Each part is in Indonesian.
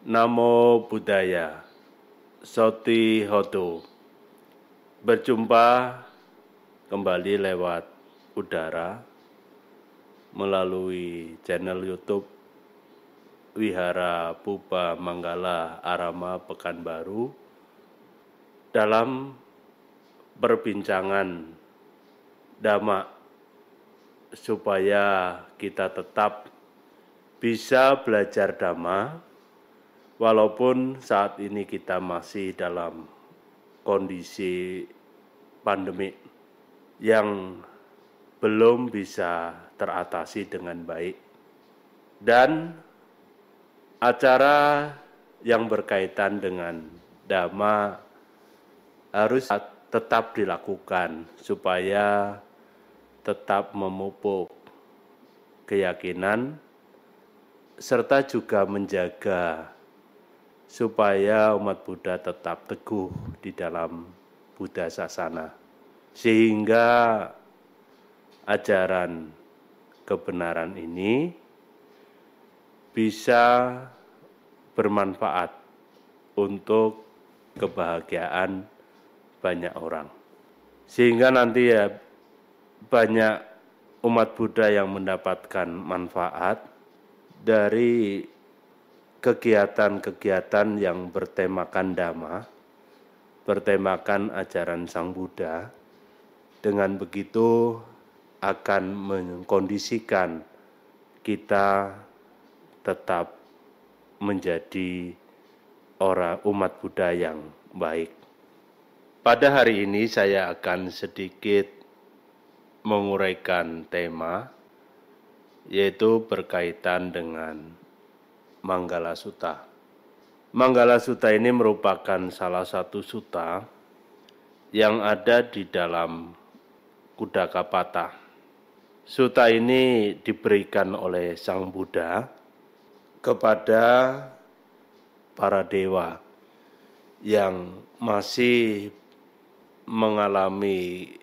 Namo Buddhaya, Soti Hoto. Berjumpa kembali lewat udara melalui channel YouTube Wihara Pupa Manggala Arama Pekanbaru dalam perbincangan Dhamma supaya kita tetap bisa belajar Dhamma walaupun saat ini kita masih dalam kondisi pandemi yang belum bisa teratasi dengan baik. Dan acara yang berkaitan dengan Dhamma harus tetap dilakukan supaya tetap memupuk keyakinan serta juga menjaga supaya umat Buddha tetap teguh di dalam Buddha Sasana, sehingga ajaran kebenaran ini bisa bermanfaat untuk kebahagiaan banyak orang. Sehingga nanti banyak umat Buddha yang mendapatkan manfaat dari kegiatan-kegiatan yang bertemakan Dhamma, bertemakan ajaran Sang Buddha. Dengan begitu akan mengkondisikan kita tetap menjadi umat Buddha yang baik. Pada hari ini saya akan sedikit menguraikan tema, yaitu berkaitan dengan Manggala Sutta. Manggala Sutta ini merupakan salah satu sutta yang ada di dalam Kuddakapata. Sutta ini diberikan oleh Sang Buddha kepada para dewa yang masih mengalami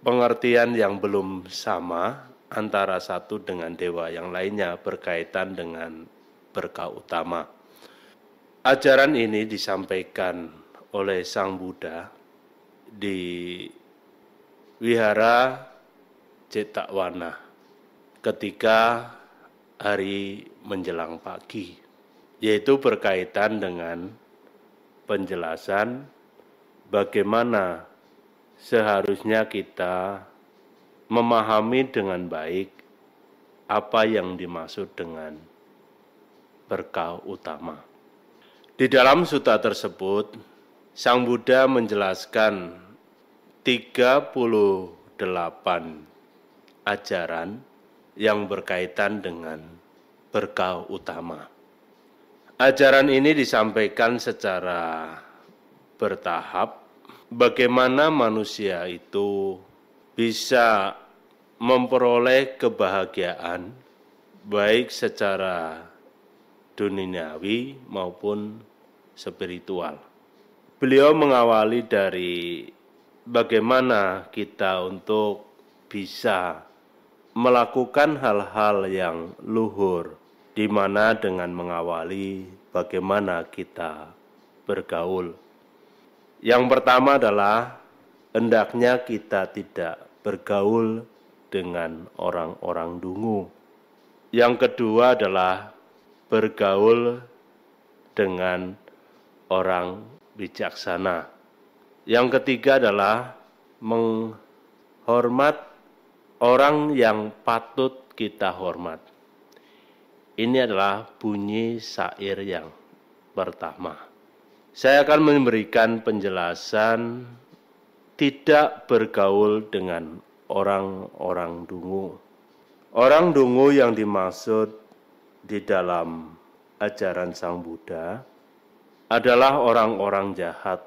pengertian yang belum sama antara satu dengan dewa yang lainnya berkaitan dengan berkah utama. Ajaran ini disampaikan oleh Sang Buddha di Wihara Jetavana ketika hari menjelang pagi, yaitu berkaitan dengan penjelasan bagaimana seharusnya kita memahami dengan baik apa yang dimaksud dengan berkah utama. Di dalam sutta tersebut, Sang Buddha menjelaskan 38 ajaran yang berkaitan dengan berkah utama. Ajaran ini disampaikan secara bertahap bagaimana manusia itu bisa memperoleh kebahagiaan baik secara duniawi maupun spiritual. Beliau mengawali dari bagaimana kita untuk bisa melakukan hal-hal yang luhur, di mana dengan mengawali bagaimana kita bergaul. Yang pertama adalah hendaknya kita tidak bergaul dengan orang-orang dungu. Yang kedua adalah bergaul dengan orang bijaksana. Yang ketiga adalah menghormat orang yang patut kita hormat. Ini adalah bunyi syair yang pertama. Saya akan memberikan penjelasan tidak bergaul dengan orang-orang dungu. Orang dungu yang dimaksud di dalam ajaran Sang Buddha adalah orang-orang jahat,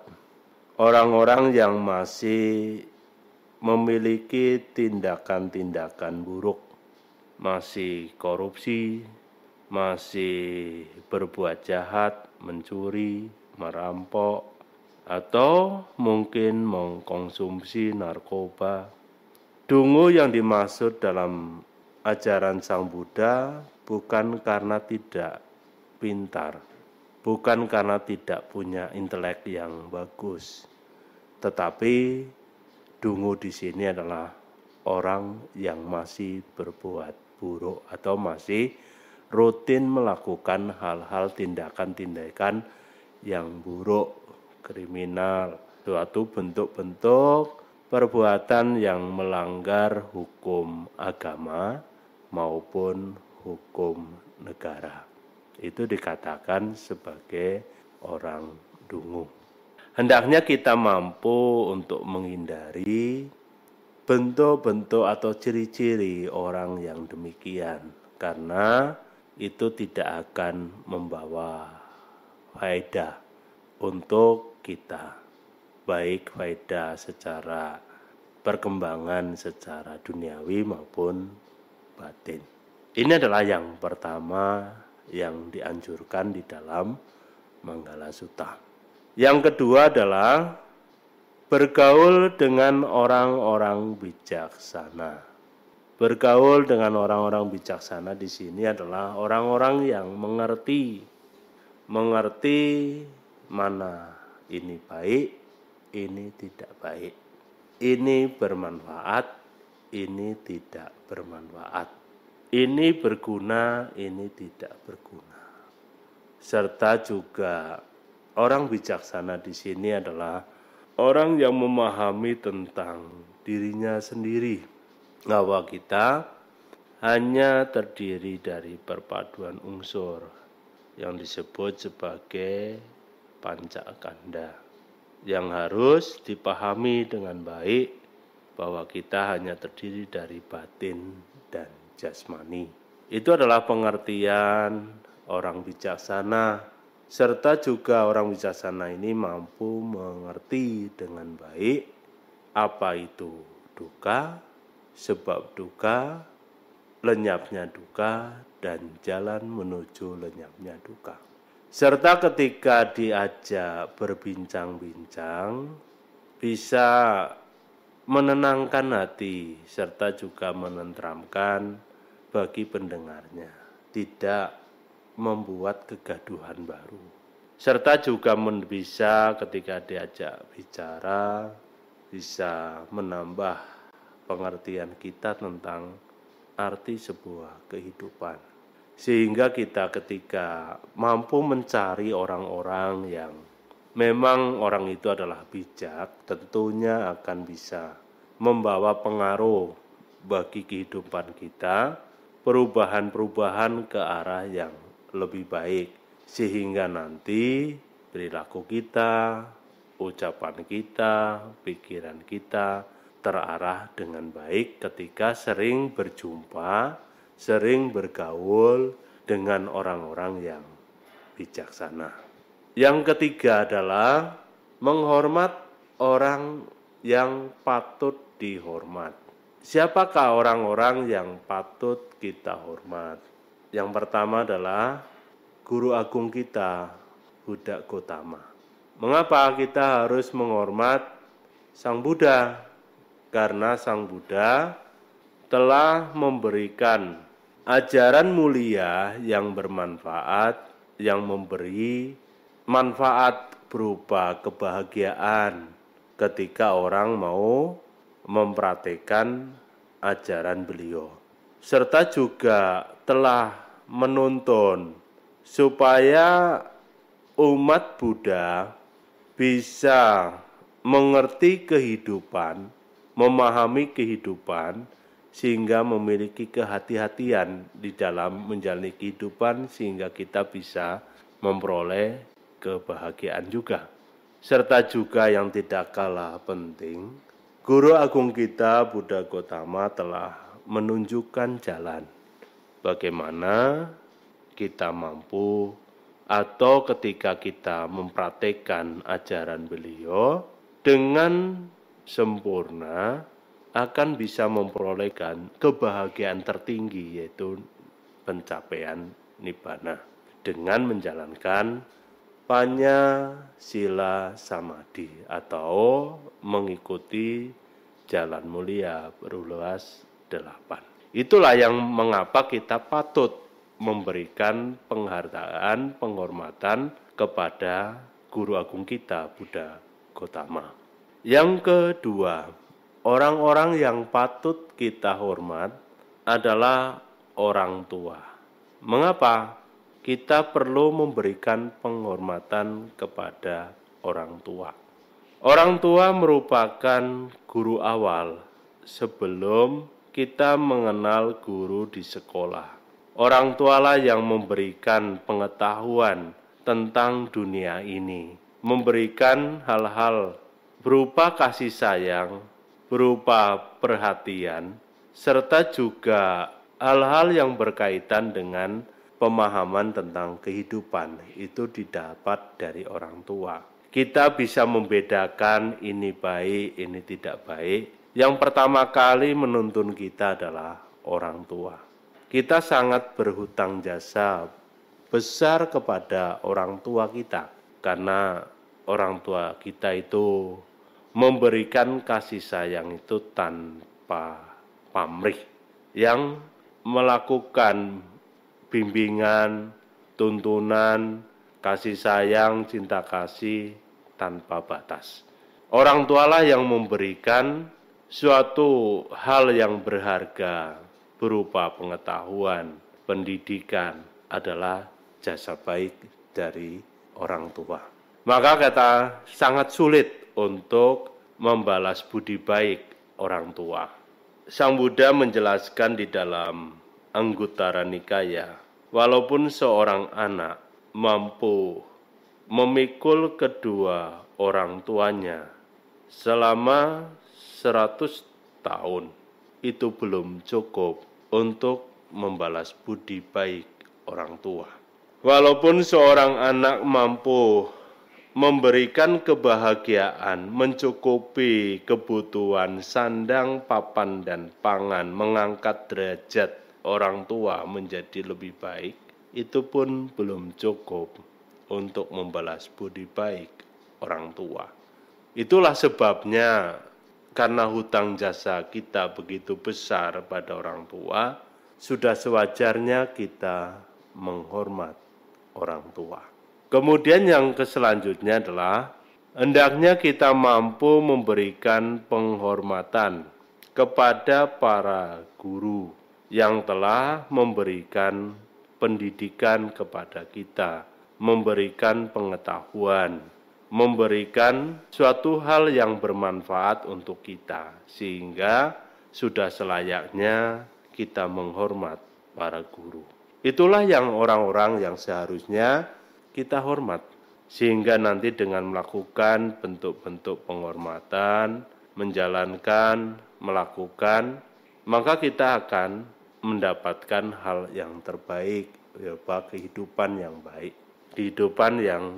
orang-orang yang masih memiliki tindakan-tindakan buruk, masih korupsi, masih berbuat jahat, mencuri, merampok, atau mungkin mengkonsumsi narkoba. Dungu yang dimaksud dalam ajaran Sang Buddha bukan karena tidak pintar, bukan karena tidak punya intelek yang bagus, tetapi dungu di sini adalah orang yang masih berbuat buruk atau masih rutin melakukan hal-hal tindakan-tindakan yang buruk, kriminal, suatu bentuk-bentuk perbuatan yang melanggar hukum agama maupun hukum negara. Itu dikatakan sebagai orang dungu. Hendaknya kita mampu untuk menghindari bentuk-bentuk atau ciri-ciri orang yang demikian, karena itu tidak akan membawa faedah untuk kita, baik faedah secara perkembangan secara duniawi maupun batin. Ini adalah yang pertama yang dianjurkan di dalam Manggala Sutta. Yang kedua adalah bergaul dengan orang-orang bijaksana. Bergaul dengan orang-orang bijaksana di sini adalah orang-orang yang mengerti mana ini baik, ini tidak baik. Ini bermanfaat, ini tidak bermanfaat. Ini berguna, ini tidak berguna. Serta juga orang bijaksana di sini adalah orang yang memahami tentang dirinya sendiri, bahwa kita hanya terdiri dari perpaduan unsur yang disebut sebagai pancakanda, yang harus dipahami dengan baik bahwa kita hanya terdiri dari batin dan jasmani. Itu adalah pengertian orang bijaksana. Serta juga orang bijaksana ini mampu mengerti dengan baik apa itu duka, sebab duka, lenyapnya duka, dan jalan menuju lenyapnya duka. Serta ketika diajak berbincang-bincang, bisa menenangkan hati, serta juga menenteramkan bagi pendengarnya, tidak membuat kegaduhan baru. Serta juga bisa ketika diajak bicara, bisa menambah pengertian kita tentang arti sebuah kehidupan. Sehingga kita ketika mampu mencari orang-orang yang memang orang itu adalah bijak, tentunya akan bisa membawa pengaruh bagi kehidupan kita, perubahan-perubahan ke arah yang lebih baik, sehingga nanti perilaku kita, ucapan kita, pikiran kita terarah dengan baik ketika sering berjumpa, sering bergaul dengan orang-orang yang bijaksana. Yang ketiga adalah menghormat orang yang patut dihormat. Siapakah orang-orang yang patut kita hormat? Yang pertama adalah guru agung kita, Buddha Gotama. Mengapa kita harus menghormat Sang Buddha? Karena Sang Buddha telah memberikan ajaran mulia yang bermanfaat, yang memberi manfaat berupa kebahagiaan ketika orang mau mempraktikkan ajaran beliau. Serta juga telah menuntun supaya umat Buddha bisa mengerti kehidupan, memahami kehidupan, sehingga memiliki kehati-hatian di dalam menjalani kehidupan, sehingga kita bisa memperoleh kebahagiaan juga. Serta juga yang tidak kalah penting, Guru Agung kita Buddha Gotama telah menunjukkan jalan bagaimana kita mampu atau ketika kita mempraktekkan ajaran beliau dengan sempurna akan bisa memperolehkan kebahagiaan tertinggi, yaitu pencapaian nibbana dengan menjalankan Panya Sila Samadhi atau mengikuti jalan mulia berulas 8. Itulah yang mengapa kita patut memberikan penghargaan, penghormatan kepada Guru Agung kita, Buddha Gautama. Yang kedua, orang-orang yang patut kita hormat adalah orang tua. Mengapa? Kita perlu memberikan penghormatan kepada orang tua. Orang tua merupakan guru awal sebelum kita mengenal guru di sekolah. Orang tualah yang memberikan pengetahuan tentang dunia ini, memberikan hal-hal berupa kasih sayang, berupa perhatian, serta juga hal-hal yang berkaitan dengan pemahaman tentang kehidupan. Itu didapat dari orang tua. Kita bisa membedakan ini baik, ini tidak baik. Yang pertama kali menuntun kita adalah orang tua. Kita sangat berhutang jasa besar kepada orang tua kita, karena orang tua kita itu memberikan kasih sayang itu tanpa pamrih, yang melakukan bimbingan, tuntunan, kasih sayang, cinta kasih tanpa batas. Orang tualah yang memberikan suatu hal yang berharga berupa pengetahuan, pendidikan adalah jasa baik dari orang tua. Maka kata sangat sulit untuk membalas budi baik orang tua. Sang Buddha menjelaskan di dalam Anguttara Nikaya, walaupun seorang anak mampu memikul kedua orang tuanya selama 100 tahun, itu belum cukup untuk membalas budi baik orang tua. Walaupun seorang anak mampu memberikan kebahagiaan, mencukupi kebutuhan sandang, papan, dan pangan, mengangkat derajat orang tua menjadi lebih baik, itu pun belum cukup untuk membalas budi baik orang tua. Itulah sebabnya, karena hutang jasa kita begitu besar pada orang tua, sudah sewajarnya kita menghormat orang tua. Kemudian yang selanjutnya adalah hendaknya kita mampu memberikan penghormatan kepada para guru yang telah memberikan pendidikan kepada kita, memberikan pengetahuan, memberikan suatu hal yang bermanfaat untuk kita, sehingga sudah selayaknya kita menghormat para guru. Itulah yang orang-orang yang seharusnya kita hormat, sehingga nanti dengan melakukan bentuk-bentuk penghormatan, menjalankan, melakukan, maka kita akan mendapatkan hal yang terbaik, berupa kehidupan yang baik, kehidupan yang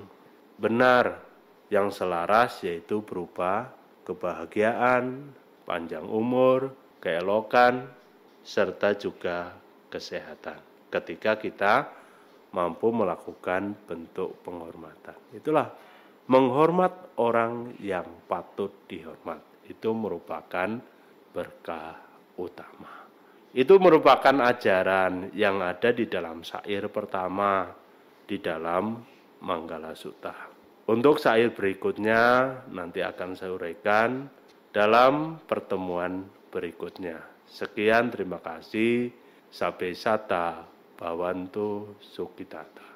benar, yang selaras, yaitu berupa kebahagiaan, panjang umur, keelokan, serta juga kesehatan. Ketika kita mampu melakukan bentuk penghormatan. Itulah menghormat orang yang patut dihormat. Itu merupakan berkah utama. Itu merupakan ajaran yang ada di dalam syair pertama di dalam Manggala Sutta. Untuk syair berikutnya nanti akan saya uraikan dalam pertemuan berikutnya. Sekian, terima kasih. Sabbe Sata Bhavantu Sukhitata.